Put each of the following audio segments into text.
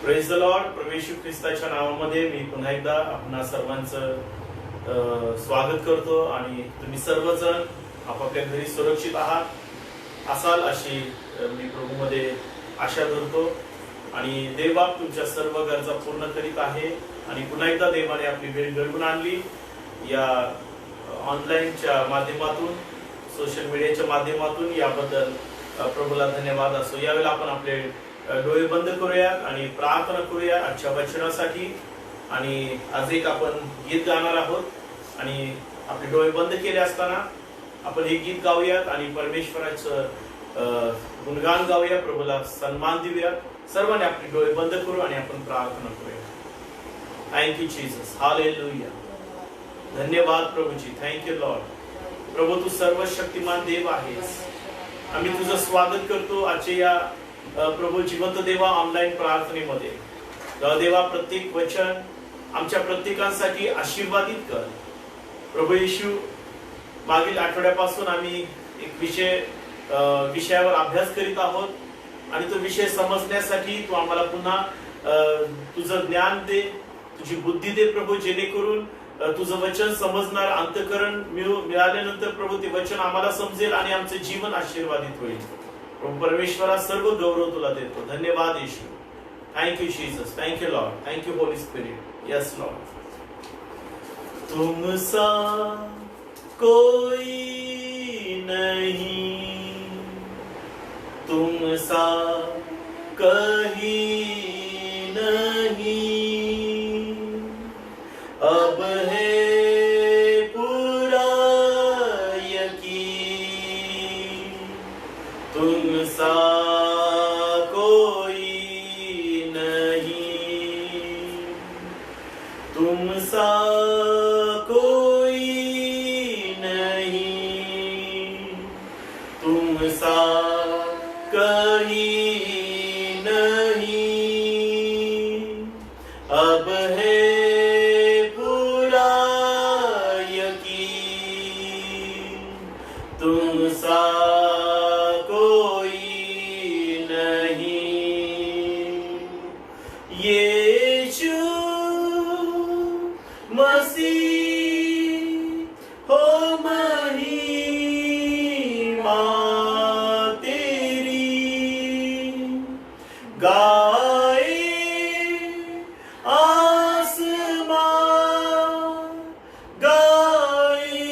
Praise the Lord. प्रभू येशू ख्रिस्ताच्या नावामध्ये मी पुन्हा एकदा आपणा सर्वांचं स्वागत करतो आणि तुम्ही सर्वजण आपापल्या घरी सुरक्षित असाल अशी मी प्रभूमध्ये आशा धरतो आणि देवबाप तुमच्या सर्व गरजा पूर्ण करीत आहे. आणि पुन्हा एकदा देवाने आपली वेळ घडवून आणली या ऑनलाईनच्या माध्यमातून, सोशल मीडियाच्या माध्यमातून. याबद्दल प्रभूला धन्यवाद असो. यावेळेला आपण आपले डोळे बंद करूया आणि प्रार्थना करूया आजच्या वचनासाठी. आणि आज एक आपण गीत गाणार आहोत आणि आपले डोळे बंद केले असताना आपण एक गीत गाऊयात आणि परमेश्वराचं गुणगान गाऊया, प्रभूला सन्मान देऊया. सर्वांनी आपले डोळे बंद करू आणि आपण प्रार्थना करूया. Thank you Jesus, hallelujah. धन्यवाद प्रभूजी, थँक यू लॉर्ड. प्रभू तू सर्वशक्तिमान देव आहेस. आम्ही तुझं स्वागत करतो आजच्या या प्रभू जिवंत देवा ऑनलाईन प्रार्थनेमध्ये. देवा प्रत्येक वचन आमच्या प्रत्येकांसाठी आशीर्वादित कर प्रभू येशू. मागील आठवड्यापासून आम्ही एक विषयावर अभ्यास करीत आहोत आणि तो विषय समजण्यासाठी तू आम्हाला पुन्हा तुझं ज्ञान दे, तुझी बुद्धी दे प्रभू, जेणेकरून तुझं वचन समजणार अंतःकरण मिळाल्यानंतर प्रभू ते वचन आम्हाला समजेल आणि आमचं जीवन आशीर्वादित होईल. प्रभू परमेश्वरा सर्व गौरव तुला देतो. धन्यवाद Yeshu. Thank you Jesus, thank you Lord, thank you Holy Spirit. Yes Lord. तुम सा कोई नहीं, तुम सा कहीं नहीं, अब है पूरा यकीन, तुम सा कोई नहीं, तुम सा कोई नहीं, तुम सा कहीं नहीं, अब है पूरा यकीन, तुम सा कोई नहीं. यीशु मसीह हो महिमा तेरी, गाए आसमां, गाए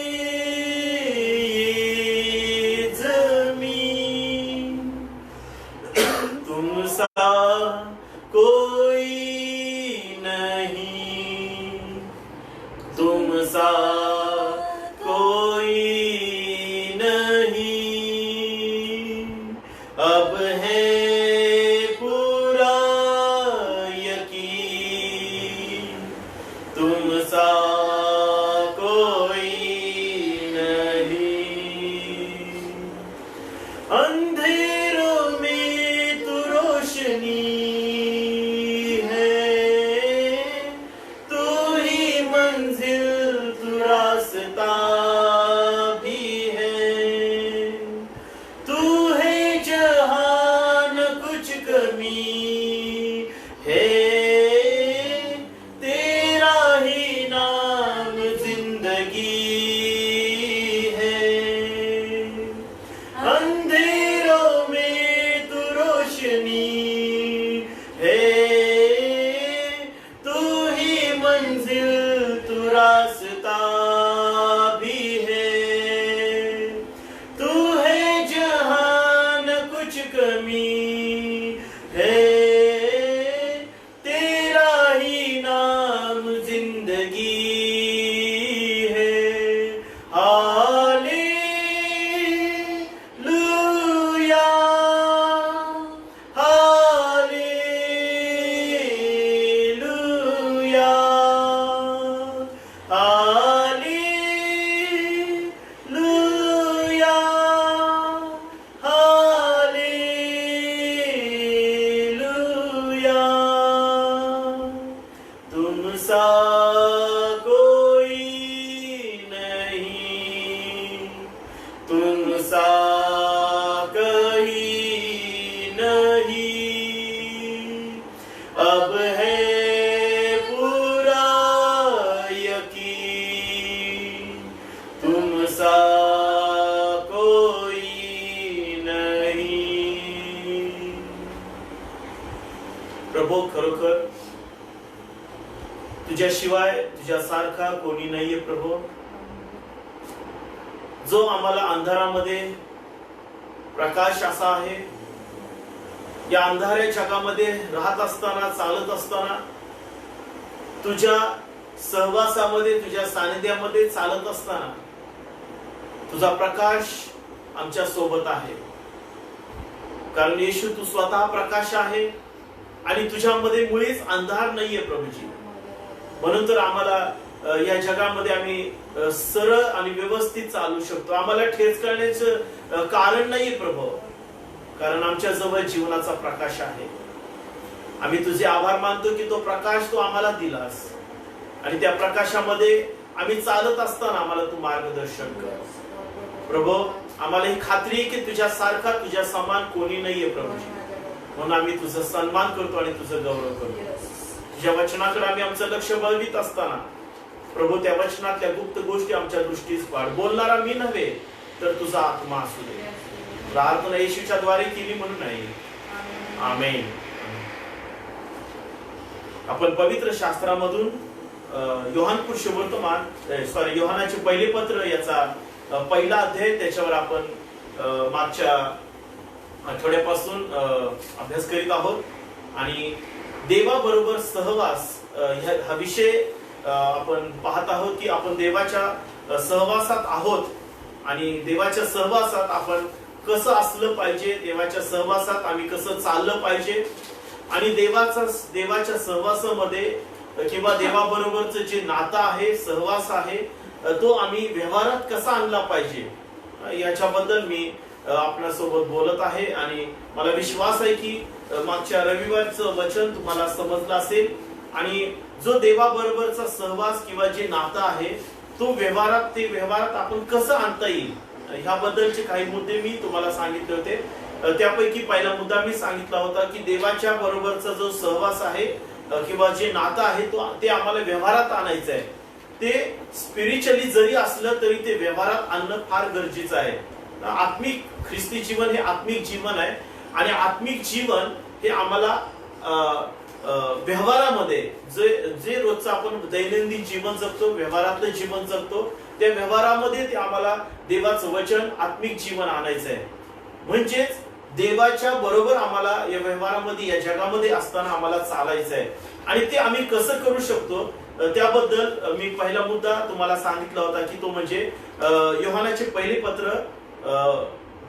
जमीन, तुम सा कोई नहीं, तुम सा कोई नहीं, अब है पूरा यकीन, तुम सा कोई नहीं. अंधेरों में तू रोशनी है, तू ही मंजिल, तू रास्ता भी है, तू है जहां न कुछ कमी है, तेरा ही नाम जिंदगी है. अंधेरों में तू रोशनी है, तू ही मंजिल, तू रास्ता भी है, तू है जहां न कुछ कमी है, तेरा ही नाम जिंदगी है. Hallelujah, hallelujah, hallelujah, hallelujah. तुम सा कोई नहीं, तुम सा कहीं नहीं, अब प्रभू, खरोखर तुझ्याशिवाय तुझ्यासारखा कोणी नाहीये प्रभू, जो आम्हाला अंधारामध्ये प्रकाश असा आहे. या अंधाऱ्या जगामध्ये राहत असताना, चालत असताना, तुझ्या सहवासामध्ये, तुझ्या सानिध्यामध्ये चालत असताना तुझा प्रकाश आमच्या सोबत आहे. कारण येशू, तू स्वतः प्रकाश आहे आणि तुझ्यामध्ये मुळीच अंधार नाहीये प्रभूजी. म्हणून तर आम्हाला या जगामध्ये आम्ही सरळ आणि व्यवस्थित चालू शकतो. आम्हाला ठेच करण्याचं कारण नाहीये प्रभू, कारण आमच्या जवळ जीवनाचा प्रकाश आहे. आम्ही तुझे आभार मानतो की तो प्रकाश तू आम्हाला दिलास आणि त्या प्रकाशामध्ये आम्ही चालत असताना आम्हाला तू मार्गदर्शन कर प्रभू. आम्हाला ही खात्री आहे की तुझ्यासारखा, तुझ्या समान कोणी नाहीये प्रभूजी. म्हणून आम्ही तुझा सन्मान करतो आणि तुझं गौरव करतो. तुझ्या वचनाकडे आम्ही आमचं लक्ष वळवीत असताना प्रभू, त्या वचनातल्या गुप्त गोष्टी आमच्या दृष्टीस पाड. बोलणारा मी नव्हे तर तुझा आत्मा असू दे. प्रार्थना येशूच्या द्वारे केली म्हणून नाही. आमेन. आपण पवित्र शास्त्रामधून योहानाचे पहिले पत्र याचा पहिला अध्याय, त्याच्यावर आपण मागच्या आठवड्यापासून अभ्यास करीत आहोत. आणि देवाबरोबर सहवास हा विषय आपण पाहत आहोत की आपण देवाच्या सहवासात आहोत आणि देवाच्या सहवासात आपण कसं असलं पाहिजे, देवाच्या सहवासात आम्ही कसं चाललं पाहिजे आणि देवाच्या सहवासामध्ये किंवा देवाबरोबरचं जे नातं आहे, सहवास आहे, तो आम्ही व्यवहारात कसा आणला पाहिजे याच्याबद्दल मी आपल्यासोबत बोलत आहे. आणि मला विश्वास आहे की मागच्या रविवारचं वचन तुम्हाला समजलं असेल आणि जो देवाबरोबरचा सहवास किंवा जे नातं आहे तो व्यवहारात आपण कसं आणता येईल ह्याबद्दलचे काही मुद्दे मी तुम्हाला सांगितले होते. त्यापैकी पहिला मुद्दा मी सांगितला होता की देवाच्या बरोबरचा जो सहवास आहे किंवा जे नातं आहे ते आम्हाला व्यवहारात आणायचं आहे. ते स्पिरिच्युअली जरी असलं तरी ते व्यवहारात आणणं फार गरजेचं आहे. आत्मिक ख्रिस्ती जीवन हे आत्मिक जीवन आहे आणि आत्मिक जीवन हे आम्हाला व्यवहारामध्ये जे रोजचं आपण दैनंदिन जीवन जगतो, व्यवहारातलं जीवन जगतो, त्या व्यवहारामध्ये ते आम्हाला देवाचं वचन, आत्मिक जीवन आणायचं आहे. म्हणजेच देवाच्या बरोबर आम्हाला या व्यवहारामध्ये, या जगामध्ये असताना आम्हाला चालायचं आहे. आणि ते आम्ही कसं करू शकतो त्याबद्दल मी पहिला मुद्दा तुम्हाला सांगितला होता की तो म्हणजे योहानाचे पहिले पत्र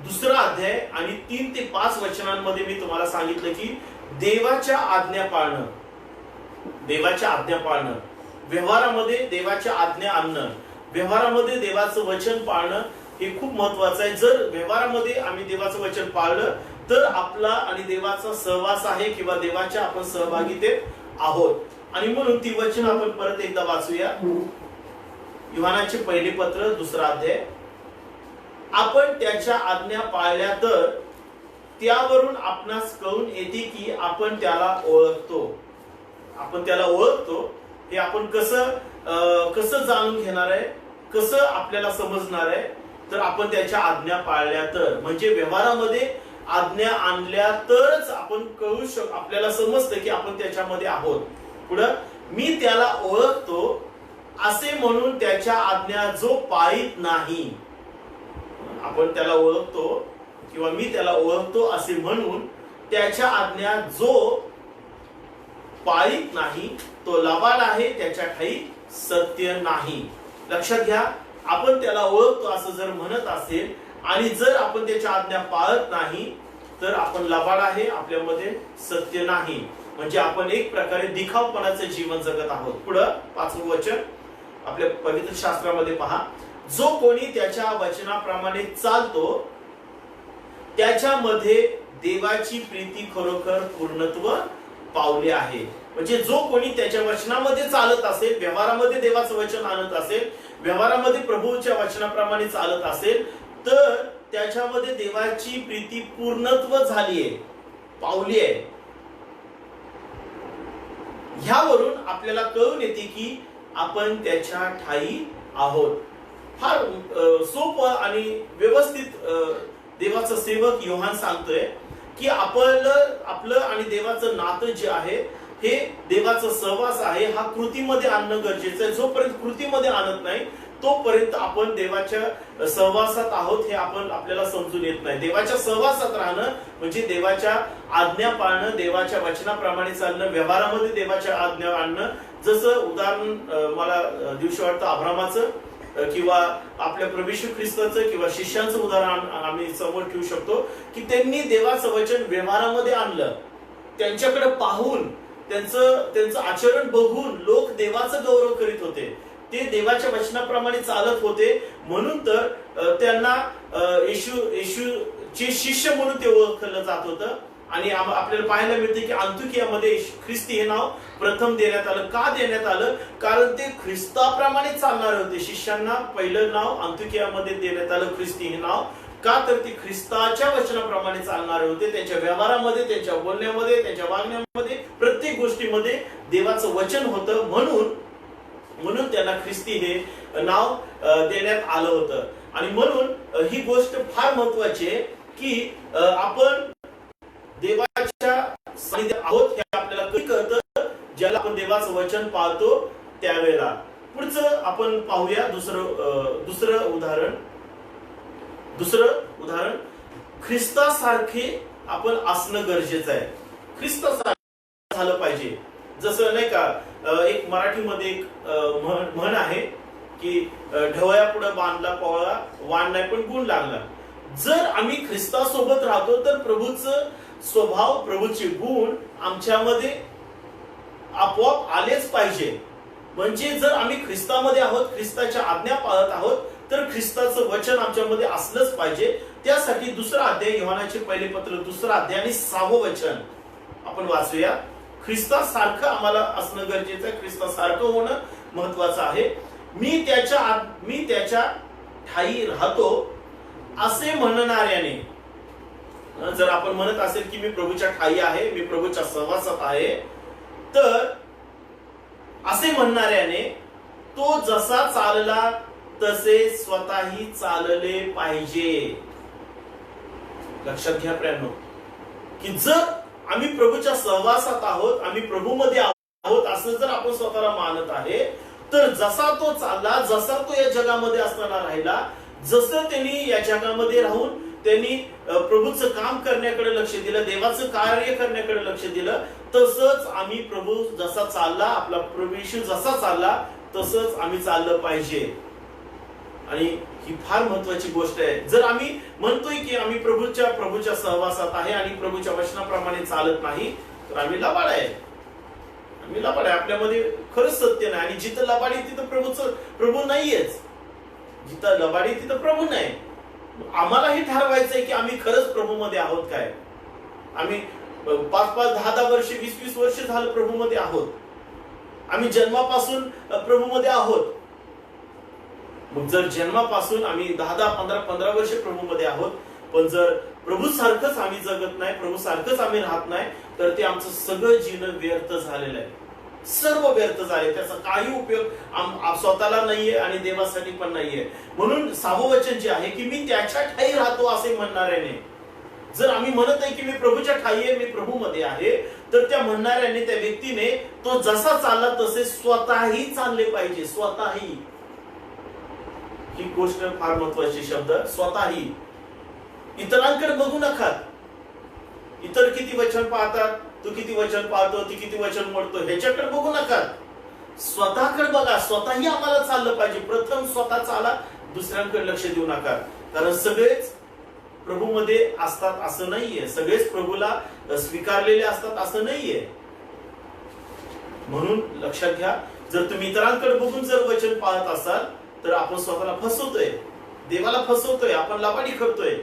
दुसरा अध्याय आणि 3 ते 5 वचनांमध्ये मी तुम्हाला सांगितलं की देवाच्या आज्ञा पाळणं, व्यवहारामध्ये देवाच्या आज्ञा आणणं, व्यवहारामध्ये देवाचं वचन पाळणं हे खूप महत्वाचं आहे. जर व्यवहारामध्ये आम्ही देवाचं वचन पाळलं तर आपला आणि देवाचा सहवास आहे किंवा देवाच्या आपण सहभागितेत आहोत. आणि म्हणून ती वचन आपण परत एकदा वाचूया. योहानाचे पहिले पत्र दुसरा अध्याय. आपण त्याच्या आज्ञा पाळल्या तर त्यावरून आपणास कळून येते की आपण त्याला ओळखतो. हे आपण कसं जाणून घेणार आहे, कसं आपल्याला समजणार आहे, तर आपण त्याच्या आज्ञा पाळल्या तर. म्हणजे व्यवहारामध्ये आज्ञा आणल्या तरच आपण आपल्याला समजतं की आपण त्याच्यामध्ये आहोत. पुढं, मी त्याला ओळखतो असे म्हणून त्याच्या आज्ञा जो पाळीत नाही. आपण त्याला ओळखतो किंवा मी त्याला ओळखतो असे म्हणून त्याच्या आज्ञा जो पाळीत नाही तो लबाड आहे, त्याच्या ठाई सत्य नाही. लक्षात घ्या, आपण त्याला ओळखतो असं जर म्हणत असेल आणि जर आपण त्याच्या आज्ञा पाळत नाही तर आपण लबाड आहे, आपल्यामध्ये सत्य नाही. म्हणजे आपण एक प्रकारे दिखावपणाचं जीवन जगत आहोत. पुढं 5वं वचन आपल्या पवित्र शास्त्रामध्ये पहा. जो कोणी त्याच्या वचनाप्रमाणे चालतो त्याच्यामध्ये देवाची प्रीती खरोखर पूर्णत्व पावले आहे. म्हणजे जो कोणी त्याच्या वचनामध्ये चालत असेल, व्यवहारामध्ये देवाचं वचन आणत असेल, व्यवहारामध्ये प्रभूच्या वचनाप्रमाणे चालत असेल तर त्याच्यामध्ये देवाची प्रीती पूर्णत्व झालीये, पावली आहे. ह्यावरून आपल्याला कळून येते की आपण त्याच्या ठाई आहोत. फार सोपं आणि व्यवस्थित देवाचा सेवक योहान सांगतोय की आपलं आणि देवाचं नातं जे आहे, हे देवाचा सहवास आहे, हा कृतीमध्ये आणणं गरजेचं आहे. जोपर्यंत कृतीमध्ये आणत नाही तोपर्यंत आपण देवाच्या सहवासात आहोत हे आपल्याला समजून येत नाही. देवाच्या सहवासात राहणं म्हणजे देवाच्या आज्ञा पाळणं, देवाच्या वचनाप्रमाणे चालणं, व्यवहारामध्ये देवाच्या आज्ञा आणणं. जसं उदाहरण मला दिवशी वाटतं अब्रामाचं किंवा आपल्या प्रभू येशू ख्रिस्ताचं किंवा शिष्यांचं उदाहरण आम्ही समोर ठेवू शकतो की त्यांनी देवाचं वचन व्यवहारामध्ये आणलं. त्यांच्याकडे पाहून त्यांचं आचरण बघून लोक देवाचं गौरव करीत होते, ते देवाच्या वचनाप्रमाणे चालत होते. म्हणून तर त्यांना येशूचे शिष्य म्हणून ते ओळखलं जात होतं. आणि आपल्याला पाहायला मिळते की अंतुकियामध्ये ख्रिस्ती हे नाव प्रथम देण्यात आलं. का देण्यात आलं? कारण ते ख्रिस्ताप्रमाणे चालणारे होते. शिष्यांना पहिलं नाव अंतुकियामध्ये देण्यात आलं ख्रिस्ती हे नाव. का तर ते ख्रिस्ताच्या वचनाप्रमाणे चालणारे होते. त्यांच्या व्यवहारामध्ये, त्यांच्या बोलण्यामध्ये, त्यांच्या वागण्यामध्ये, प्रत्येक गोष्टीमध्ये देवाचं वचन होतं. म्हणून त्यांना ख्रिस्ती हे नाव देण्यात आलं होतं. आणि म्हणून ही गोष्ट फार महत्वाची आहे की आपण देवाच्या सानिध्यात आहोत हे आपल्याला कधी कळतं? ज्याला आपण देवाचं वचन पाळतो त्यावेळेला. पुढचं आपण पाहूया दुसरं उदाहरण. ख्रिस्तासारखे आपण असणं गरजेचं आहे. ख्रिस्तासारखं झालं पाहिजे. जसं नाही का, एक मराठीमध्ये एक म्हण आहे की ढवळ्या पुढे बांधला पोळा, वाण नाही पण गुण लागला. जर आम्ही ख्रिस्तासोबत राहतो तर प्रभूचं स्वभाव, प्रभूचे गुण आमच्यामध्ये आपोआप आलेच पाहिजे. म्हणजे जर आम्ही ख्रिस्तामध्ये आहोत, ख्रिस्ताच्या आज्ञा पाळत आहोत, तर ख्रिस्ताचं वचन आमच्यामध्ये असलंच पाहिजे. त्यासाठी दुसरा अध्याय, योहानाचे पहिले पत्र 2 अध्याय आणि 6 वचन आपण वाचूया. ख्रिस्तासारखं आम्हाला असणं गरजेचं आहे. ख्रिस्तासारखं होणं महत्वाचं आहे. मी त्याच्या ठायी राहतो असे म्हणणाऱ्याने, जर आपण म्हणत असेल की मी प्रभूच्या ठायी आहे, मी प्रभूच्या सहवासात आहे, तर असे म्हणणाऱ्याने तो जसा चालला तसे स्वतःही चालले पाहिजे. लक्षात घ्या प्रियांनो, की जर आम्ही प्रभूच्या सहवासात आहोत, आम्ही प्रभूमध्ये आहोत असं जर आपण स्वतःला मानत आहे, तर जसा तो चालला, जसा तो या जगामध्ये असताना राहिला, जसं त्यांनी या जगामध्ये राहून त्यांनी प्रभूचं काम करण्याकडे लक्ष दिलं, देवाचं कार्य करण्याकडे लक्ष दिलं, तसंच आम्ही प्रभू जसा चालला, आपला प्रभू येशू जसा चालला तसंच आम्ही चाललं पाहिजे. आणि ही फार महत्वाची गोष्ट आहे. जर आम्ही म्हणतोय की आम्ही प्रभूच्या सहवासात आहे आणि प्रभूच्या वचनाप्रमाणे चालत नाही, तर आम्ही लबाड आहे. आपल्यामध्ये खरंच सत्य नाही. आणि जिथं लबाडी तिथं प्रभू नाहीयेच. जिथं लबाडी तिथं प्रभू नाही. आम्हाला हे ठरवायचंय की आम्ही खरंच प्रभूमध्ये आहोत काय. आम्ही 5-5, 10-10 वर्ष, 20-20 वर्ष झालं प्रभूमध्ये आहोत. आम्ही जन्मापासून प्रभूमध्ये आहोत. मग जर जन्मापासून आम्ही 10-10, 15-15 वर्ष प्रभूमध्ये आहोत, पण जर प्रभू सारखंच आम्ही जगत नाही, प्रभू सारखंच आम्ही राहत नाही, तर ते आमचं सगळं जीवन व्यर्थ झालेलं आहे. सर्व व्यर्थ झाले. त्याचा काही उपयोग स्वतःला नाहीये आणि देवासाठी पण नाहीये. म्हणून 6वं वचन जे आहे की मी त्याच्या ठायी राहतो असे म्हणणाऱ्याने, जर आम्ही म्हणत आहे की मी प्रभूच्या ठायी आहे, मी प्रभूमध्ये आहे, तर त्या म्हणणाऱ्याने, त्या व्यक्तीने तो जसा चालला तसे स्वतःही चालले पाहिजे. स्वतःही, ही गोष्ट फार महत्वाची शब्द, स्वतःही. इतरांकडे बघू नका. इतर किती वचन पाहतात, तू किती वचन पाहतो, ती किती वचन मोडतो, ह्याच्याकडे बघू नका. स्वतःकडे बघा. स्वतःही आम्हाला चाललं पाहिजे. प्रथम स्वतः चाला, दुसऱ्यांकडे लक्ष देऊ नका. कारण सगळेच प्रभूमध्ये असतात असं नाहीये, सगळेच प्रभूला स्वीकारलेले असतात असं नाहीये. म्हणून लक्षात घ्या, जर तुम्ही इतरांकडे बघून जर वचन पाळत असाल तर आपण स्वतःला फसवतोय, देवाला फसवतोय, आपण लबाडी करतोय.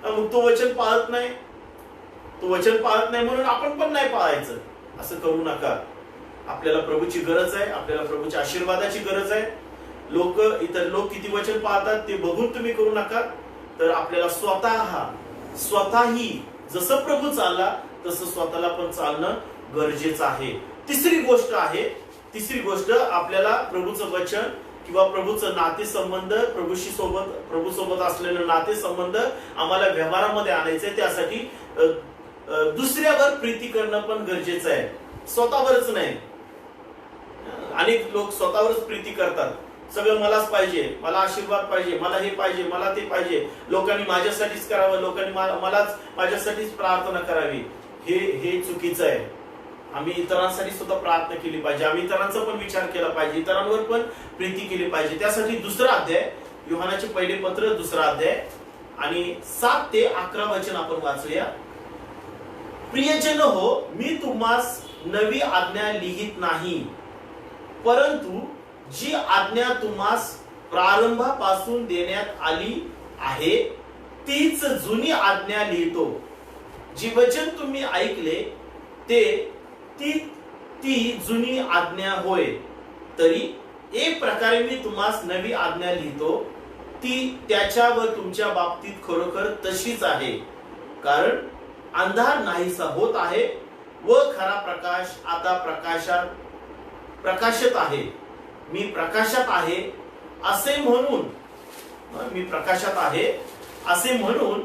मग तो वचन पाळत नाही, म्हणून आपण पण नाही पाळायचं, असं करू नका. आपल्याला प्रभूची गरज आहे, आपल्याला प्रभूच्या आशीर्वादाची गरज आहे. इतर लोक किती वचन पाळतात ते बघून तुम्ही करू नका. तर आपल्याला स्वतःही जसं प्रभू चालला तसं स्वतःला पण चालणं गरजेचं आहे. तिसरी गोष्ट आपल्याला प्रभूचं वचन किंवा प्रभूचं नातेसंबंध, प्रभू सोबत असलेलं नातेसंबंध आम्हाला व्यवहारामध्ये आणायचे. त्यासाठी दुसऱ्यावर प्रीती करणं पण गरजेचं आहे, स्वतःवरच नाही. अनेक लोक स्वतःवरच प्रीती करतात. सगळं मलाच पाहिजे, मला आशीर्वाद पाहिजे, मला हे पाहिजे, मला ते पाहिजे, लोकांनी माझ्यासाठीच करावं, लोकांनी मलाच माझ्यासाठीच प्रार्थना करावी. हे चुकीचं आहे. आम्ही इतरांसाठी सुद्धा प्रार्थना केली पाहिजे, आम्ही इतरांचा पण विचार केला पाहिजे, इतरांवर पण प्रीती केली पाहिजे. त्यासाठी दुसरा अध्याय, योहानाचे पहिले पत्र दुसरा अध्याय आणि 7 ते 11 वचन आपण वाचूया. प्रियजन हो, मी तुम्हास नवी आज्ञा लिहित नाही, परंतु जी आज्ञा तुम्हास प्रारंभापासून देण्यात आली आहे तीच जुनी आज्ञा लिहितो. जी वचन तुम्ही ऐकले ती जुनी आज्ञा होय. तरी एक प्रकारे मी तुम्हास नवी आज्ञा लिहितो, ती त्याच्या व तुमच्या बाबतीत खरोखर तशीच आहे. कारण अंधार नाहीसा होत आहे व खरा प्रकाश आता प्रकाशत आहे. मी प्रकाशात आहे असे म्हणून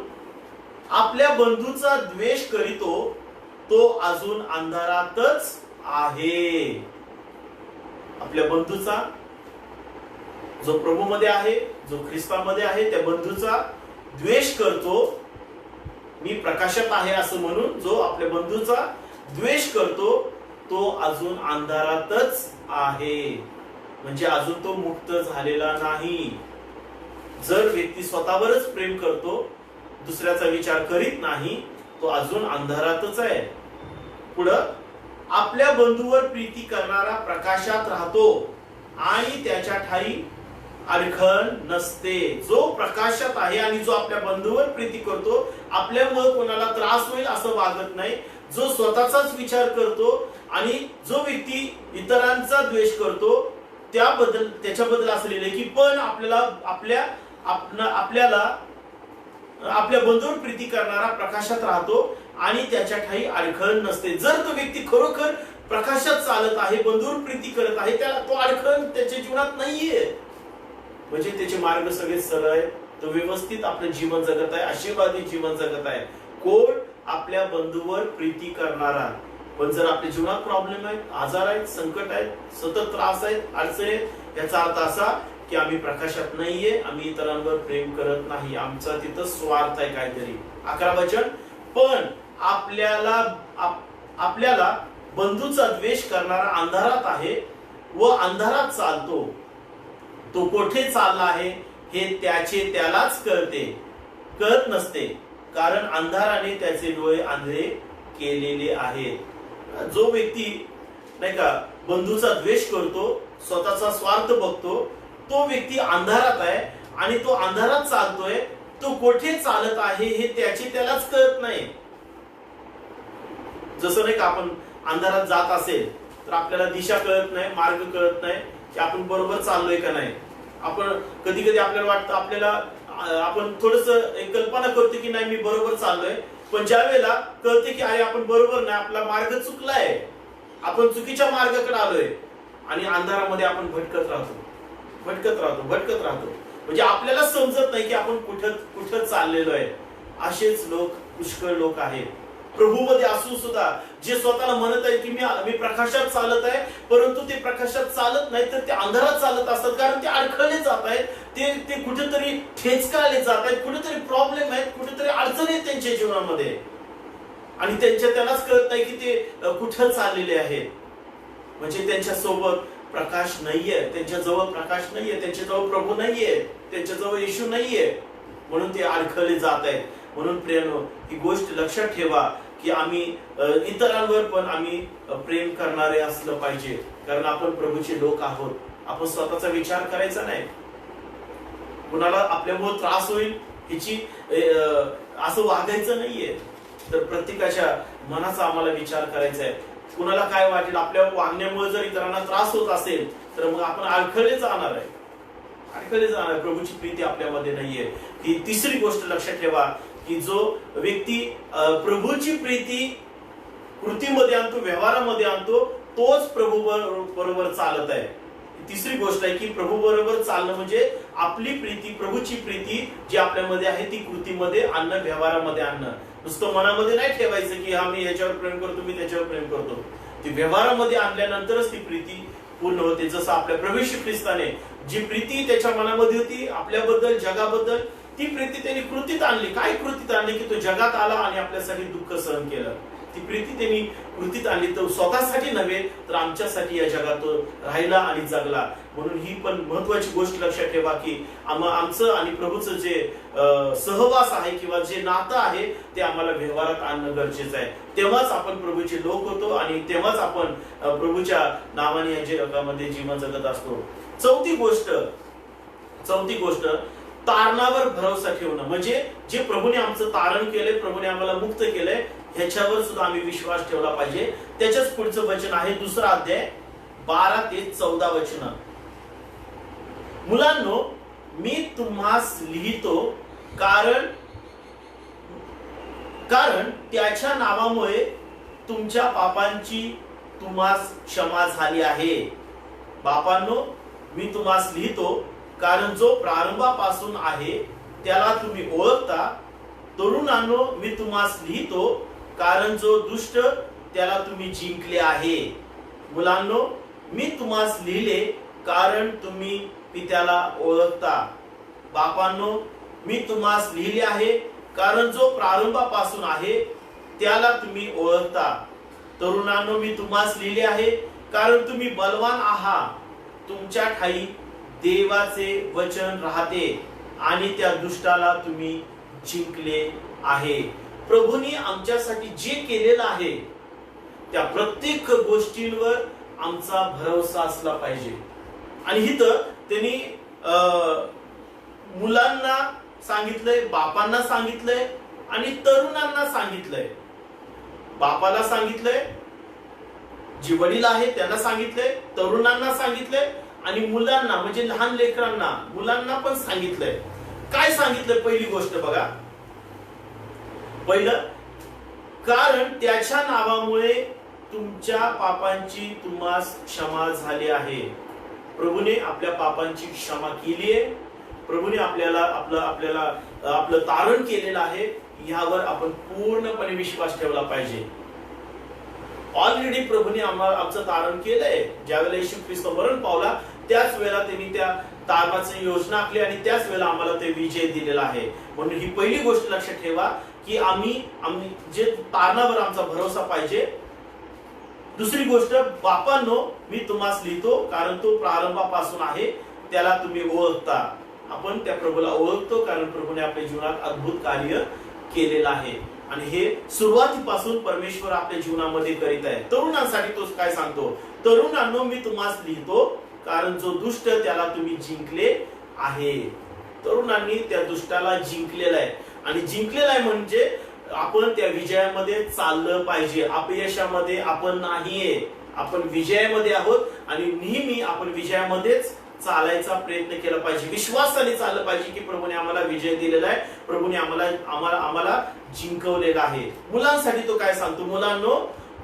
आपल्या बंधूचा द्वेष करीतो, तो अजून अंधारातच आहे. आपल्या बंधूचा, जो प्रभूमध्ये आहे, जो ख्रिस्तामध्ये आहे, त्या बंधूचा द्वेष करतो. मी प्रकाशात आहे असं म्हणून जो आपल्या बंधूचा द्वेष करतो तो अजून अंधारातच आहे, म्हणजे अजून तो मुक्त झालेला नाही. जर व्यक्ती स्वतःवरच प्रेम करतो, दुसऱ्याचा विचार करीत नाही, तो अजून अंधारातच आहे. पुढं, आपल्या बंधूवर प्रीती करणारा प्रकाशात राहतो आणि त्याच्या ठाई अडखळ नसते. जो प्रकाशात आहे आणि जो आपल्या बंधूवर प्रीती करतो, आपल्यामुळे कोणाला त्रास होईल असं वागत नाही, जो स्वतःचाच विचार करतो आणि जो व्यक्ती इतरांचा द्वेष करतो त्याच्याबद्दल असलेले की पण आपल्याला आपल्या बंधूवर प्रीती करणारा प्रकाशात राहतो आणि त्याच्या ठाई अडखळ नसते. जर तो व्यक्ती खरोखर प्रकाशात चालत आहे, बंधूवर प्रीती करत आहे, त्याला तो अडखळ त्याच्या जीवनात नाहीये, म्हणजे त्याचे मार्ग सगळे सरळ आहे, तो व्यवस्थित आपलं जीवन जगत आहे, आशीर्वादी जीवन जगत आहे. कोण? आपल्या बंधूवर प्रीती करणारा. पण जर आपल्या जीवनात प्रॉब्लेम आहेत, आजार आहेत, संकट आहेत, सतत त्रास आहेत, अडचणी आहेत, याचा अर्थ असा की आम्ही प्रकाशात नाहीये, आम्ही इतरांवर प्रेम करत नाही, आमचा तिथं स्वार्थ आहे काहीतरी. 11 वचन, पण आपल्याला बंधूचा द्वेष करणारा अंधारात आहे व अंधारात चालतो. तो कोठे चालला आहे हे त्यालाच कळत नसते, कारण अंधाराने त्याचे डोळे आंधळे केलेले आहेत. जो व्यक्ती नाही का बंधूचा द्वेष करतो, स्वतःचा स्वार्थ बघतो, तो व्यक्ती अंधारात आहे आणि तो अंधारात चालतोय. तो कोठे चालत आहे हे त्यालाच कळत नाही. जसं नाही का आपण अंधारात जात असेल तर आपल्याला दिशा कळत नाही, मार्ग कळत नाही की आपण बरोबर चाललोय का नाही. आपण कधी कधी आपल्याला वाटतं, आपण थोडस कल्पना करतो की नाही मी बरोबर चाललोय, पण ज्या वेळेला कळते की अरे आपण बरोबर नाही, आपला मार्ग चुकलाय, आपण चुकीच्या मार्गाकडे आलोय आणि अंधारामध्ये आपण भटकत राहतो, म्हणजे आपल्याला समजत नाही की आपण कुठं चाललेलो आहे. असेच लोक, पुष्कळ लोक आहेत प्रभूमध्ये असून सुद्धा, जे स्वतःला म्हणत आहेत की मी प्रकाशात चालत आहे, परंतु ते प्रकाशात चालत नाही तर ते अंधारात चालत असतात. कारण ते अडखळले जात आहेत, ते कुठेतरी ठेचकाळले जात आहेत, कुठेतरी प्रॉब्लेम आहेत, कुठेतरी अडचणी आहेत त्यांच्या जीवनामध्ये आणि त्यालाच कळत नाही की ते कुठं चाललेले आहेत. म्हणजे त्यांच्या सोबत प्रकाश नाहीये, त्यांच्याजवळ प्रकाश नाहीये, त्यांच्याजवळ प्रभू नाहीये, त्यांच्याजवळ येशू नाहीये, म्हणून ते अडखळले जात आहेत. म्हणून प्रियानो, ही गोष्ट लक्षात ठेवा की आम्ही इतरांवर पण आम्ही प्रेम करणारे असलं पाहिजे, कारण आपण प्रभूचे लोक आहोत. आपण स्वतःचा विचार करायचा नाही, कुणाला आपल्यामुळे त्रास होईल ह्याची असं वागायचं नाहीये. तर प्रत्येकाच्या मनाचा आम्हाला विचार करायचा आहे. कुणाला काय वाटेल, आपल्या वागण्यामुळे जर इतरांना त्रास होत असेल तर मग आपण अडखळले जाणार आहे. प्रभूची प्रीती आपल्यामध्ये नाहीये. ही तिसरी गोष्ट लक्षात ठेवा की जो व्यक्ती प्रभूची प्रीती कृतीमध्ये आणतो, व्यवहारामध्ये आणतो, तोच प्रभू बरोबर चालत आहे. तिसरी गोष्ट आहे की प्रभू बरोबर चालणं म्हणजे आपली प्रीती, प्रभूची प्रीती जी आपल्यामध्ये आहे ती कृतीमध्ये आणणं, व्यवहारामध्ये आणणं. नुसतं मनामध्ये नाही ठेवायचं की हा मी याच्यावर प्रेम करतो, मी त्याच्यावर प्रेम करतो. ती व्यवहारामध्ये आणल्यानंतरच ती प्रीती पूर्ण होते. जसं आपल्या प्रभू येशू ख्रिस्ताने जी प्रीती त्याच्या मनामध्ये होती आपल्याबद्दल, जगाबद्दल, ती प्रीती त्यांनी कृतीत आणली. काय कृतीत आणली? की तो जगात आला आणि आपल्यासाठी दुःख सहन केलं. ती प्रीती त्यांनी कृतीत आणली. तो स्वतःसाठी नव्हे तर आमच्यासाठी या जगात तो राहिला आणि जगला. म्हणून ही पण महत्वाची गोष्ट लक्षात ठेवा की आमचं आणि प्रभूचं जे सहवास आहे किंवा जे नातं आहे ते आम्हाला व्यवहारात आणणं गरजेचं आहे. तेव्हाच आपण प्रभूचे लोक होतो आणि तेव्हाच आपण प्रभूच्या नावाने या जगामध्ये जीवन जगत असतो. चौथी गोष्ट तारणावर भरोसा ठेवणं. म्हणजे जे प्रभूने आमचं तारण केलंय, प्रभूने आम्हाला मुक्त केलंय, ह्याच्यावर सुद्धा आम्ही विश्वास ठेवला पाहिजे. त्याच्याच पुढचं वचन आहे 2 अध्याय 12 ते 14 वचन. मुलांनो, मी तुम्हास लिहितो कारण त्याच्या नावामुळे तुमच्या पापांची तुम्हास क्षमा झाली आहे. बापांनो, मी तुम्हास लिहितो कारण जो प्रारंभापासून आहे त्याला तुम्ही ओळखता. तरुणांनो, मी तुम्हास लिहितो कारण जो दुष्ट त्याला तुम्ही जिंकले आहे. मुलांनो, मी तुम्हास लिहिले कारण तुम्ही पित्याला ओळखता. बापांनो, मी तुम्हास लिहिले आहे कारण जो प्रारंभापासून आहे त्याला तुम्ही ओळखता. तरुणांनो, मी तुम्हास लिहिले आहे कारण तुम्ही बलवान आहात. तुमच्या ठाई देवाचे वचन राहते आणि त्या दुष्टाला तुम्ही जिंकले आहे. प्रभूने आमच्यासाठी जे केलेलं आहे त्या प्रत्येक गोष्टींवर आमचा भरोसा असला पाहिजे. आणि इथं त्यांनी मुलांना सांगितलंय, बापांना सांगितलंय आणि तरुणांना सांगितलंय. बापाला सांगितलंय, जी वडील आहे त्यांना सांगितलंय, तरुणांना सांगितलंय आणि मुलांना म्हणजे लहान लेकरांना, मुलांना पण सांगितलंय. काय सांगितलं? पहिली गोष्ट बघा. पहिलं, कारण त्याच्या नावामुळे तुमच्या पापांची तुम्हास क्षमा झाली आहे. प्रभूने आपल्या पापांची क्षमा केली आहे. प्रभूने आपल्याला आपलं तारण केलेलं आहे. यावर आपण पूर्णपणे विश्वास ठेवला पाहिजे. ऑलरेडी प्रभूने आमचं तारण केलंय. ज्यावेळेला येशू ख्रिस्त मरण पावला त्याच वेळेला त्यांनी त्या तारणाची योजना आखली आणि त्याच वेळेला आम्हाला ते विजय दिलेला आहे. म्हणून ही पहिली गोष्ट लक्षात ठेवा की आम्ही जे तारणावर आमचा भरोसा पाहिजे. दुसरी गोष्ट, बापांनो, मी तुम्हास लिहितो कारण तो प्रारंभापासून आहे त्याला तुम्ही ओळखता. आपण त्या प्रभूला ओळखतो कारण प्रभूने आपल्या जीवनात अद्भुत कार्य केलेलं आहे आणि हे सुरुवातीपासून परमेश्वर आपल्या जीवनामध्ये करीत आहे. तरुणांसाठी तो काय सांगतो? तरुणांनो, मी तुम्हास लिहितो कारण जो दुष्ट त्याला तुम्ही जिंकले आहे. तरुणांनी त्या दुष्टाला जिंकलेला आहे आणि जिंकलेला आहे म्हणजे आपण त्या विजयामध्ये चाललं पाहिजे. अपयशामध्ये आपण नाहीये, आपण विजयामध्ये आहोत आणि नेहमी आपण विजयामध्येच चालायचा प्रयत्न केला पाहिजे. विश्वासाने चाललं पाहिजे की प्रभूने आम्हाला विजय दिलेला आहे, प्रभूने आम्हाला जिंकवलेला आहे. मुलांसाठी तो काय सांगतो? मुलांनो,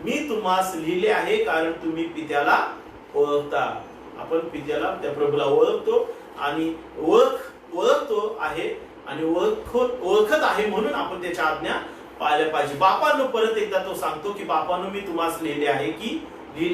मी तुम्हास लिहिले आहे कारण तुम्ही पित्याला ओळखता. आपण पित्याला, त्या प्रभूला ओळखतो आणि ओळखतो आहे आणि ओळखत आहे म्हणून आपण त्याच्या आज्ञा पाळल्या पाहिजे. बापांनो, परत एकदा तो सांगतो की बापांनो, मी तुम्हास लिहिले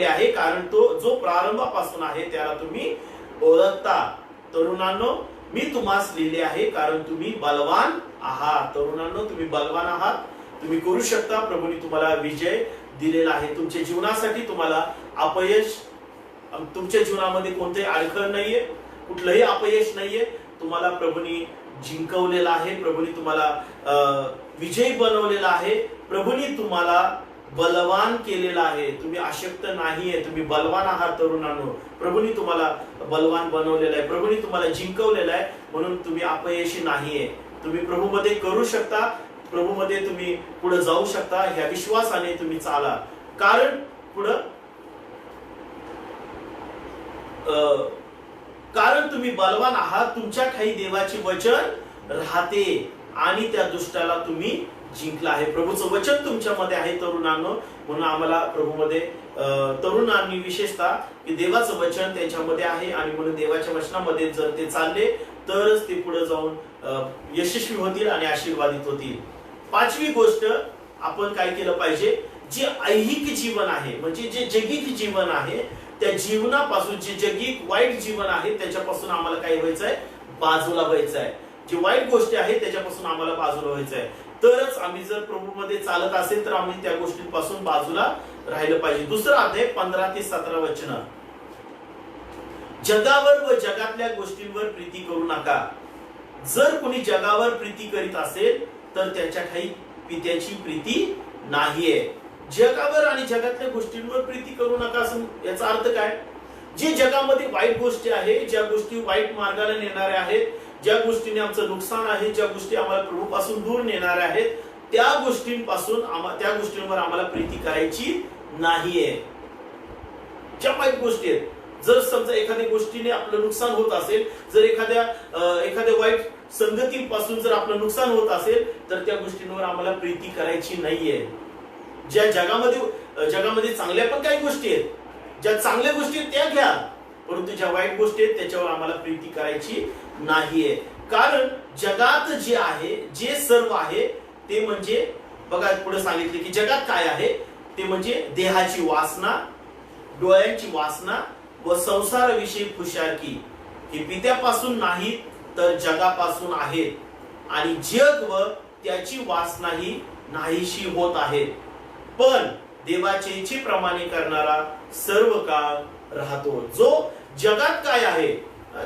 आहे कारण तो जो प्रारंभापासून आहे त्याला तुम्ही ओळखता. तरुणांनो, मी तुम्हास लिहिले आहे कारण तुम्ही बलवान आहात. तरुणांनो, तुम्ही बलवान आहात, तुम्ही करू शकता. प्रभूने तुम्हाला विजय दिलेला आहे. तुमच्या जीवनासाठी तुम्हाला अपयश, तुमच्या जीवनामध्ये कोणतेही अडखळ नाहीये, कुठलंही अपयश नाहीये. तुम्हाला प्रभूने जिंकवलेला आहे, प्रभूने तुम्हाला विजयी बनवलेला आहे, प्रभूने तुम्हाला बलवान केलेला आहे. तुम्ही अशक्त नाहीये, तुम्ही बलवान आहात. तरुणांनो, प्रभूने तुम्हाला बलवान बनवलेला आहे, प्रभूने तुम्हाला जिंकवलेला आहे. म्हणून तुम्ही अपयशी नाहीये. तुम्ही प्रभूमध्ये करू शकता, प्रभूमध्ये तुम्ही पुढे जाऊ शकता. ह्या विश्वासाने तुम्ही चाला. कारण तुम्ही बलवान आहात. तुमच्या ठाई देवाचे वचन राहते आणि त्या दुष्टाला तुम्ही जिंकला आहे. प्रभूचं वचन तुमच्यामध्ये आहे तरुणांनो. म्हणून आम्हाला प्रभूमध्ये तरुणांनी विशेषतः की देवाचं वचन त्यांच्यामध्ये आहे आणि म्हणून देवाच्या वचनामध्ये जर ते चालले तरच ते पुढे जाऊन यशस्वी होतील आणि आशीर्वादित होतील. पाचवी गोष्ट आपण काय केलं पाहिजे, जे ऐहिक जीवन आहे म्हणजे जे जगिक जीवन आहे त्या जीवनापासून, जे जगिक वाईट जीवन आहे त्याच्यापासून आम्हाला काय व्हायचंय, बाजूला व्हायचंय. जी वाईट गोष्टी आहे त्याच्यापासून आम्हाला बाजूला व्हायचंय. तरच आम्ही जर प्रभूमध्ये चालत असेल तर आम्ही त्या गोष्टींपासून बाजूला राहिलं पाहिजे. दुसरा अध्याय 15 ते 17 वचन. जगावर व जगातल्या गोष्टींवर प्रीती करू नका. जर कोणी जगावर प्रीती करीत असेल तर त्याच्या ठाई पित्याची प्रीती नाहीये. जगावर आणि जगातल्या गोष्टींवर प्रीती करू नका असं याचा अर्थ काय, जे जगामध्ये वाईट गोष्टी आहे, ज्या गोष्टी वाईट मार्गाला नेणाऱ्या आहेत, ज्या गोष्टीने आमचं नुकसान आहे, ज्या गोष्टी आम्हाला प्रभूपासून दूर नेणाऱ्या आहेत, त्या गोष्टींपासून त्या गोष्टींवर आम्हाला प्रीती करायची नाहीये. ज्या वाईट गोष्टी आहेत, जर समजा एखाद्या गोष्टीने आपलं नुकसान होत असेल, जर एखाद्या वाईट संगतीपासून जर आपलं नुकसान होत असेल तर त्या गोष्टींवर आम्हाला प्रीती करायची नाहीये. ज्या जगामध्ये चांगल्या पण काही गोष्टी आहेत, ज्या चांगल्या गोष्टी आहेत त्या घ्या, परंतु ज्या वाईट गोष्टी आहेत त्याच्यावर आम्हाला प्रीती करायची नाहीये. कारण जगात जे आहे, जे सर्व आहे ते म्हणजे बघा पुढे सांगितले की जगात काय आहे ते म्हणजे देहाची वासना, डोळ्यांची वासना व संसाराविषयी खुशारकी. ही पित्यापासून नाही तर जगापासून आहेत आणि जग व त्याची वासना ही नाहीशी होत आहे. पण देवाचे इच्छेप्रमाणे करणारा सर्व काळ राहतो. जो जगात काय आहे,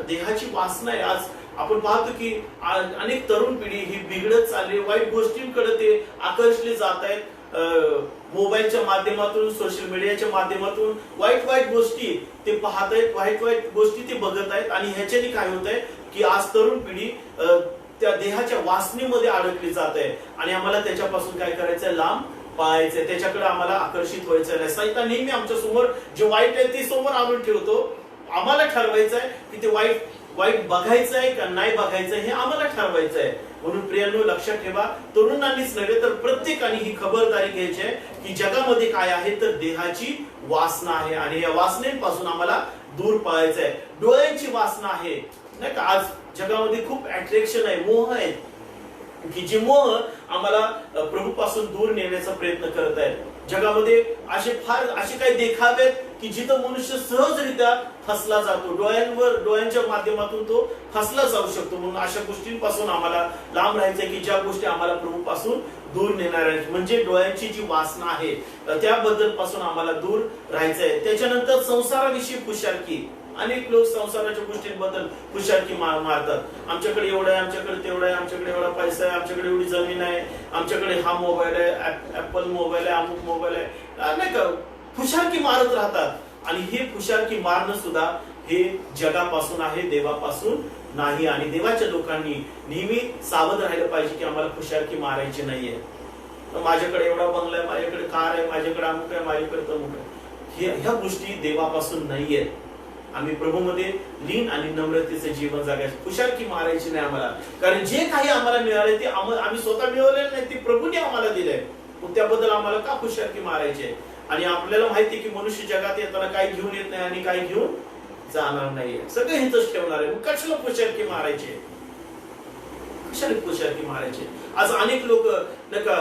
देहाची वासना आहे. आज आपण पाहतो की अनेक तरुण पिढी ही बिघडत चालली, वाईट गोष्टींकडे ते आकर्षले जात आहेत. मोबाईलच्या माध्यमातून, सोशल मीडियाच्या माध्यमातून वाईट गोष्टी ते पाहत आहेत, वाईट गोष्टी ते बघत आहेत. आणि ह्याच्याने काय होत आहे की आज तरुण पिढी त्या देहाच्या वासनेमध्ये अडकली जात आहे आणि आम्हाला त्याच्यापासून काय करायचंय, लांब पाहायचंय, त्याच्याकडे आम्हाला आकर्षित व्हायचं नाही. सैतान नेहमी आमच्या समोर जे वाईट आहे ते समोर आणून ठेवतो. आम्हाला ठरवायचं आहे की ते वाईट बघायचं आहे का नाही बघायचं हे आम्हाला ठरवायचं आहे. म्हणून प्रियांनो लक्षात ठेवा, तरुणांनीच नव्हे तर प्रत्येकाने ही खबरदारी घ्यायची आहे की जगामध्ये काय आहे तर देहाची वासना आहे आणि या वासनेपासून आम्हाला दूर पळायचं आहे. डोळ्यांची वासना आहे नाही का, आज जगामध्ये खूप अट्रॅक्शन आहे, मोह आहे की जे मोह आम्हाला प्रभूपासून दूर नेण्याचा प्रयत्न करत आहेत. जगामध्ये असे काही देखावे आहेत की जिथं मनुष्य सहजरित्या फसला जातो, डोळ्यांच्या माध्यमातून तो फसला जाऊ शकतो. म्हणून अशा गोष्टींपासून आम्हाला लांब राहायचंय की ज्या गोष्टी आम्हाला प्रभूपासून दूर नेणाऱ्या आहेत. म्हणजे डोळ्यांची जी वासना आहे त्याबद्दल पासून आम्हाला दूर राहायचंय. त्याच्यानंतर संसाराविषयी खुशारकी. अनेक लोक संसाराच्या गोष्टींबद्दल खुशारकी मारतात. आमच्याकडे एवढं आहे, आमच्याकडे तेवढं आहे, आमच्याकडे एवढा पैसा आहे, आमच्याकडे एवढी जमीन आहे, आमच्याकडे हा मोबाईल आहे, ऍपल मोबाईल आहे, अमुक मोबाईल आहे, नाही का, खुशारकी मारत राहतात. आणि हे खुशारकी मारणं सुद्धा हे जगापासून आहे, देवापासून नाही. आणि देवाच्या लोकांनी नेहमी सावध राहिलं पाहिजे की आम्हाला खुशारकी मारायची नाहीये. माझ्याकडे एवढा बंगला आहे, माझ्याकडे कार आहे, माझ्याकडे अमुक आहे, माझ्याकडे तमुक आहे, ह्या गोष्टी देवापासून नाहीयेत. आम्ही प्रभूमध्ये लीन आणि नम्रतेचे जीवन जगायचं, खुशारकी मारायची नाही आम्हाला. कारण जे काही आम्हाला मिळाले ते आम्ही स्वतः मिळवलेलं नाही, ते प्रभूने आम्हाला दिलंय. मग त्याबद्दल आम्हाला का खुशारकी मारायची. आणि आपल्याला माहिती की मनुष्य जगात येताना काही घेऊन येत नाही आणि काही घेऊन जाणार नाहीये, सगळं हितच ठेवणार आहे. मग कशाला खुशारकी मारायचे, कशाला खुशारकी मारायचे. आज अनेक लोक नाही का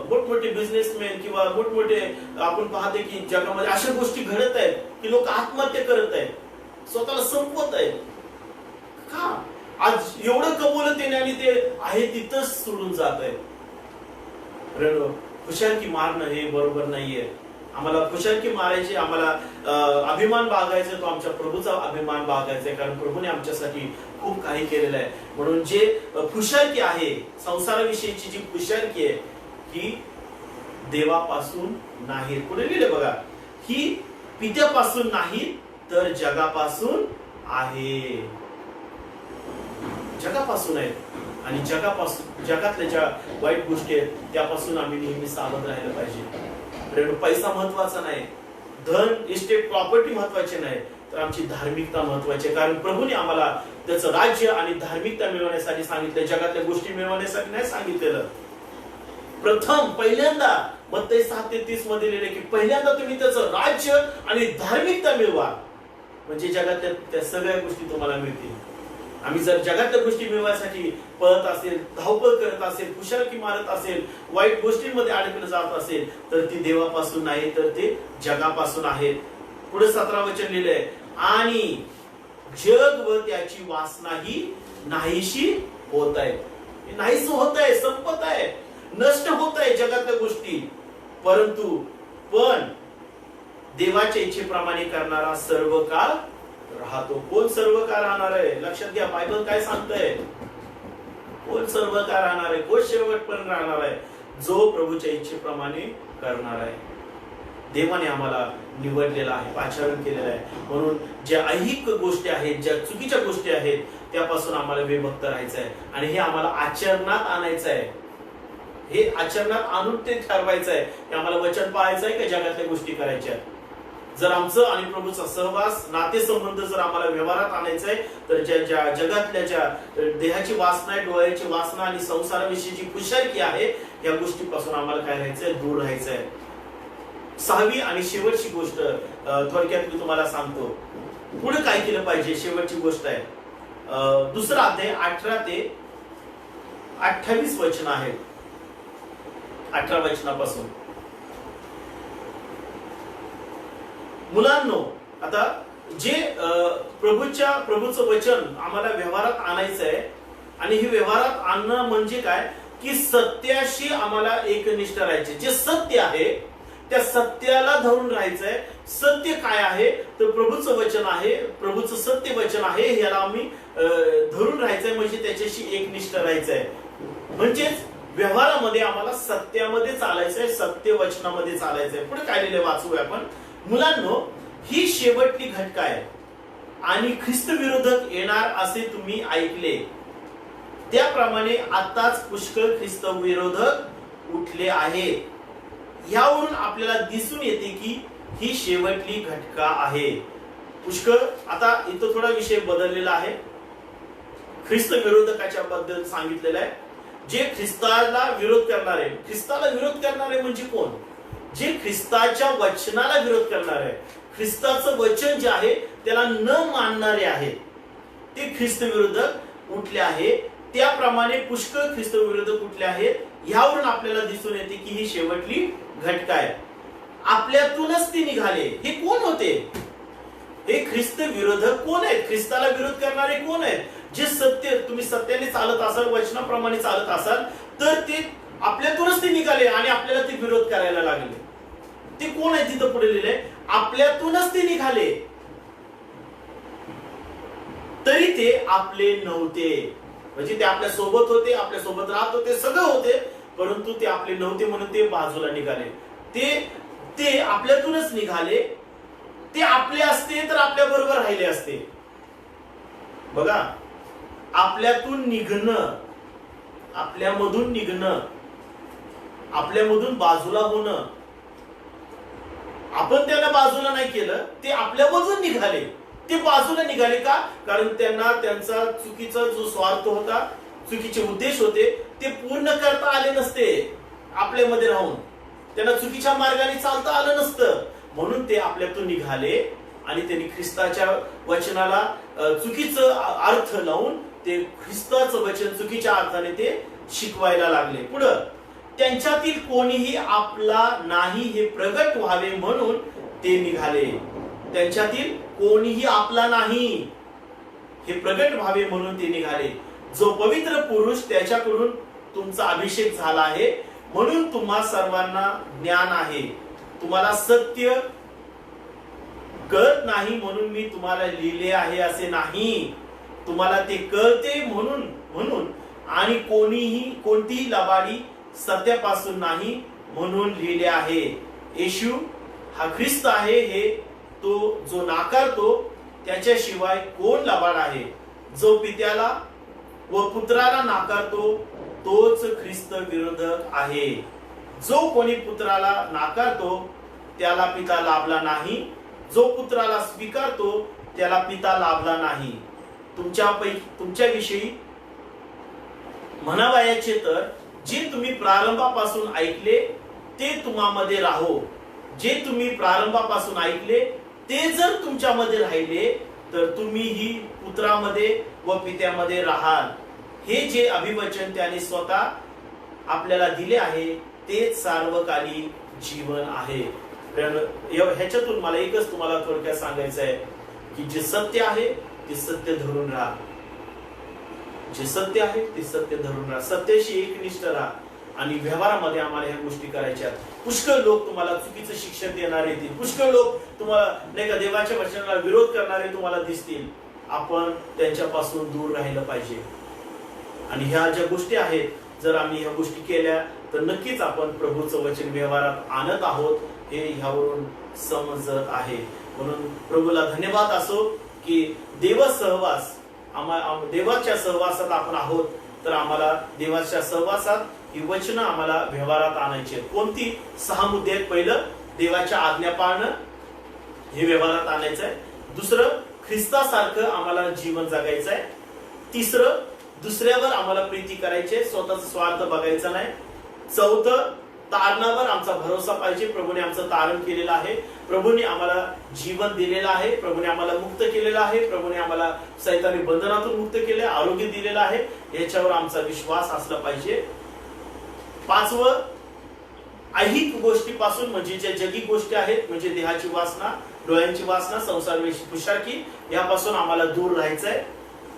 मोठमोठे बिझनेसमॅन किंवा मोठमोठे आपण पाहते की जगामध्ये अशा गोष्टी घडत आहेत की लोक आत्महत्या करत आहेत, स्वतःला संपवत आहेत. का? आज एवढं कमवलं त्याने आणि ते आहे तिथंच सोडून जात आहे. खुशारकी मारणं हे बरोबर नाहीये. आम्हाला खुशारकी मारायची, आम्हाला अभिमान बाळगायचा, तो आमच्या प्रभूचा अभिमान बाळगायचा आहे. कारण प्रभूने आमच्यासाठी खूप काही केलेलं आहे. म्हणून जे खुशारकी आहे, संसाराविषयीची जी खुशारकी आहे ही देवापासून नाही. पुढे लिहिले बघा, ही पित्यापासून नाही तर जगापासून आहे. जगापासून आहे आणि जगातल्या ज्या वाईट गोष्टी आहेत त्यापासून आम्ही नेहमी सावध राहायला पाहिजे. पैसा महत्वाचा नाही, धन, इस्टेट, प्रॉपर्टी महत्वाचे नाही, तर आमची धार्मिकता महत्वाची आहे. कारण प्रभूने आम्हाला त्याचं राज्य आणि धार्मिकता मिळवण्यासाठी सांगितलं, जगातल्या गोष्टी मिळवण्यासाठी नाही सांगितलेलं. पहिल्यांदा मत्ती 7:30 मध्ये लिहिले की पहिल्यांदा तुम्ही त्याचं राज्य आणि धार्मिकता मिळवा, म्हणजे जगातल्या त्या सगळ्या गोष्टी तुम्हाला मिळतील. आम्ही जर जगातल्या गोष्टी मिळवण्यासाठी पळत असेल, धावपळ करत असेल, खुशालकी मारत असेल, वाईट गोष्टींमध्ये अडकलं जात असेल, तर ती देवापासून नाही, तर ते जगापासून आहेत. पुढे 17 वचन लिहिलंय, आणि जग व त्याची वासनाही नाहीशी होत आहे. नाहीस होत आहे, संपत आहे, नष्ट होत आहे जगातल्या गोष्टी. परंतु पण देवाच्या इच्छेप्रमाणे करणारा सर्व काळ राहतो. कोण सर्व काळ राहणार आहे? लक्षात घ्या, बायबल काय सांगतंय? कोण सर्व काळ राहणार आहे? कोण शेवटपर्यंत राहणार आहे? जो प्रभूच्या इच्छेप्रमाणे करणार आहे. देवाने आम्हाला निवडलेला आहे, पाचारण केलेलं आहे. म्हणून ज्या ऐहिक गोष्टी आहेत, ज्या चुकीच्या गोष्टी आहेत, त्यापासून आम्हाला विमुक्त राहायचं आहे. आणि हे आम्हाला आचरणात आणायचं आहे. हे आचरणात आणून ते ठरवायचं आहे की आम्हाला वचन पाळायचं आहे का जगातल्या गोष्टी करायच्या. जर आमचं आणि प्रभूचा सहवास, नातेसंबंध जर आम्हाला व्यवहारात आणायचं आहे, तर ज्या जगातल्या ज्या देहाची वासना आहे, डोळ्याची वासना आणि संसाराविषयीची खुशालकी आहे, या गोष्टीपासून आम्हाला काय राहायचंय? दूर राहायचंय. 6वी आणि शेवटची गोष्ट थोडक्यात मी तुम्हाला सांगतो. पुढे काय केलं पाहिजे? शेवटची गोष्ट आहे 2 अध्याय 18 ते 28 वचन आहेत. 18 वचनापासून, मुलांनो, आता जे प्रभूचं वचन आम्हाला व्यवहारात आणायचं आहे, आणि हे व्यवहारात आणणं म्हणजे काय की सत्याशी आम्हाला एकनिष्ठ राहायचे. जे सत्य आहे त्या सत्याला धरून राहायचंय. सत्य काय आहे? तर प्रभूचं वचन आहे, प्रभूचं सत्य वचन आहे, ह्याला आम्ही धरून राहायचंय, म्हणजे त्याच्याशी एकनिष्ठ राहायचंय. म्हणजेच व्यवहारामध्ये आम्हाला सत्यामध्ये चालायचंय, सत्य वचनामध्ये चालायचंय. पुढे काय लिहिलंय वाचूया आपण. मुलांनो, ही शेवटली घटका आहे, आणि ख्रिस्त विरोधक येणार असे तुम्ही ऐकले, त्याप्रमाणे आताच पुष्कळ ख्रिस्त विरोधक उठले आहेत. यावरून आपल्याला दिसून येते की ही शेवटली घटका आहे. पुष्कळ, आता इथं थोडा विषय बदललेला आहे. ख्रिस्त विरोधकाच्या बद्दल सांगितलेलं आहे. जे ख्रिस्ताला विरोध करणारे, ख्रिस्ताला विरोध करणारे म्हणजे कोण? जे ख्रिस्ताच्या वचनाला विरोध करणार आहे, ख्रिस्ताचं वचन जे आहे त्याला न मानणारे आहेत, ते ख्रिस्त विरोधक उठले आहे. त्याप्रमाणे पुष्कळ ख्रिस्त विरोधक उठले आहेत. यावरून आपल्याला दिसून येते की ही शेवटली घटका आहे. आपल्यातूनच ते निघाले. हे कोण होते? हे ख्रिस्त विरोधक कोण आहेत? ख्रिस्ताला विरोध करणारे कोण आहेत? जे सत्य, तुम्ही सत्याने चालत असाल, वचनाप्रमाणे चालत असाल, तर ते आपल्यातूनच ते निघाले आणि आपल्याला ते विरोध करायला लागले. ते कोण आहे? तिथं पुढे लिहिलंय, आपल्यातूनच ते निघाले, तरी ते आपले नव्हते. म्हणजे ते आपल्या सोबत होते, आपल्या सोबत राहत होते, सगळं होते, परंतु ते आपले नव्हते म्हणून ते बाजूला निघाले. ते आपल्यातूनच निघाले. ते आपले असते तर आपल्या बरोबर राहिले असते. बघा, आपल्यातून निघणं, आपल्यामधून निघणं, आपल्यामधून बाजूला होणं, आपण त्यांना बाजूला नाही केलं, ते आपल्यामधून निघाले. ते बाजूला निघाले का? कारण त्यांना त्यांचा चुकीचा जो स्वार्थ होता, चुकीचे उद्देश होते, ते पूर्ण करता आले नसते. आपल्यामध्ये राहून त्यांना चुकीच्या मार्गाने चालता आलं नसतं, म्हणून ते आपल्यातून निघाले आणि त्यांनी ख्रिस्ताच्या वचनाला चुकीचं अर्थ लावून ते ख्रिस्ताचं वचन चुकीच्या अर्थाने ते शिकवायला लागले. पुढं, त्यांच्यातील कोणीही आपला नाही हे प्रगट व्हावे म्हणून ते निघाले. त्यांच्यातील कोणीही आपला नाही हे प्रगट व्हावे म्हणून ते निघाले. जो पवित्र पुरुष, त्याच्याकडून तुमचा अभिषेक झाला आहे, म्हणून तुम्हा सर्वांना ज्ञान आहे. तुम्हाला सत्य कळत नाही म्हणून मी तुम्हाला लिहिले आहे असे नाही, तुम्हाला ते कळते म्हणून आणि कोणतीही लबाडी सत्यापासून नाही म्हणून लिहिले आहे. येशू हा ख्रिस्त आहे, हे तो जो नाकारतो त्याच्याशिवाय कोण लबाड आहे? जो पित्याला व पुत्राला नाकारतो तोच ख्रिस्त विरोधक आहे. जो कोणी पुत्राला नाकारतो त्याला पिता लाभला नाही, जो पुत्राला स्वीकारतो त्याला पिता लाभला नाही. तुमच्याविषयी म्हणावयाचे तर जे तुम्ही प्रारंभापासून ऐकले ते तुम्हामध्ये राहो. जे तुम्ही प्रारंभापासून ऐकले ते जर तुमच्यामध्ये राहिले तर तुम्हीही पुत्रामध्ये व पित्यामध्ये राहाल. हे जे अभिवचन त्याने स्वतः आपल्याला दिले आहे तेच सार्वकालिक जीवन आहे. ह्याच्यातून मला एकच तुम्हाला थोडक्यात सांगायचं आहे की जे सत्य आहे ते सत्य धरून राहा. जे सत्य आहे ते सत्य धरून राहा. सत्याशी एकनिष्ठ राहा आणि व्यवहारामध्ये आम्हाला ह्या गोष्टी करायच्या. पुष्कळ लोक तुम्हाला चुकीचं शिक्षण देणारे येतील. पुष्कळ लोक तुम्हाला नाही का देवाच्या वचनाला विरोध करणारे तुम्हाला दिसतील. आपण त्यांच्यापासून दूर राहिलं पाहिजे. आणि ह्या ज्या गोष्टी आहेत, जर आम्ही ह्या गोष्टी केल्या तर नक्कीच आपण प्रभूचं वचन व्यवहारात आणत आहोत हे ह्यावरून समजत आहे. म्हणून प्रभूला धन्यवाद असो की देवाच्या सहवासात आपण आहोत. तर आम्हाला देवाच्या सहवासात ही वचनं आम्हाला व्यवहारात आणायची आहेत. कोणती 6 मुद्दे आहेत. पहिलं, देवाच्या आज्ञा पाळणं हे व्यवहारात आणायचं आहे. दुसरं, ख्रिस्तासारखं आम्हाला जीवन जगायचं आहे. तिसरं, दुसऱ्यावर आम्हाला प्रीती करायची, स्वतःचा स्वार्थ बघायचा नाही. चौथं, तारणावर आमचा भरोसा पाहिजे. प्रभूने आमचं तारण केलेलं आहे. प्रभूने आम्हाला जीवन दिलेलं आहे. प्रभूने आम्हाला मुक्त केलेलं आहे. प्रभूने आम्हाला सैतानी बंधनातून मुक्त केले, आरोग्य दिलेलं आहे. याच्यावर आमचा विश्वास असला पाहिजे. 5वं, ऐहिक गोष्टीपासून म्हणजे ज्या जगी गोष्टी आहेत म्हणजे देहाची वासना, डोळ्यांची वासना, संसार पुशाकी यापासून आम्हाला दूर राहायचंय.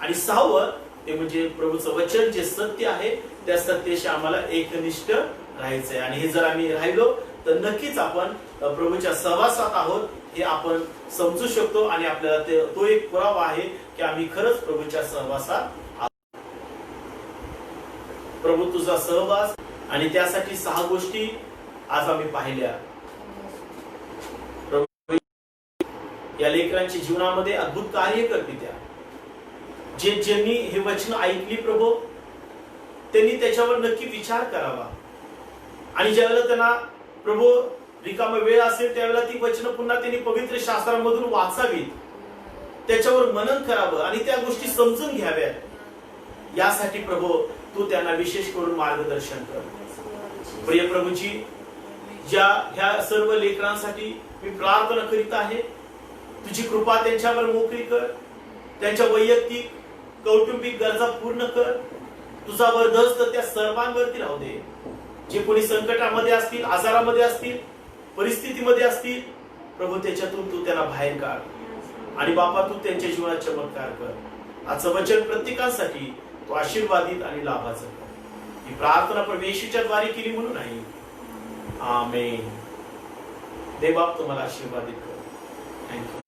आणि 6वं, ते म्हणजे प्रभूचं वचन जे सत्य आहे त्या सत्याशी आम्हाला एकनिष्ठ राहायचंय. आणि हे जर आम्ही राहिलो तर नक्कीच आपण प्रभूच्या सहवासात आहोत हे आपण समजू शकतो. आणि आपल्याला तो एक पुरावा आहे की आम्ही खरंच प्रभूच्या सहवासात आहोत. प्रभू तुझा सहवास आणि त्यासाठी 6 गोष्टी आज आम्ही पाहिल्या. या लेकरांच्या जीवनामध्ये अद्भुत कार्य करते. त्या ज्यांनी हे वचन ऐकली प्रभू त्यांनी त्याच्यावर नक्की विचार करावा. आणि ज्यावेळेला त्यांना प्रभू रिकामा वेळ असेल त्यावेळेला ती वचन पुन्हा त्यांनी पवित्र शास्त्रांमधून वाचावीत, त्याच्यावर मनन करावं आणि त्या गोष्टी समजून घ्याव्यात. यासाठी प्रभू तू त्यांना विशेष करून मार्गदर्शन कर. प्रिय प्रभूजी, ह्या सर्व लेकरांसाठी मी प्रार्थना करीत आहे. तुझी कृपा त्यांच्यावर मोकळी कर. त्यांच्या वैयक्तिक कौटुंबिक गरजा पूर्ण कर. तुझा वरदहस्त त्या सर्वांवरती राहू दे. जे कोणी संकटामध्ये असतील, आजारामध्ये असतील, परिस्थितीमध्ये असतील, प्रभू त्याच्यातून तू त्यांना बाहेर काढ. आणि बापा तू त्यांच्या जीवनात चमत्कार कर. आजचं वचन प्रत्येकासाठी तू आशीर्वादित आणि लाभाचं कर. ही प्रार्थना प्रभू येशूच्या द्वारे केली म्हणून नाही. आमेन. देव बाप तुम्हाला आशीर्वादित कर. थँक्यू.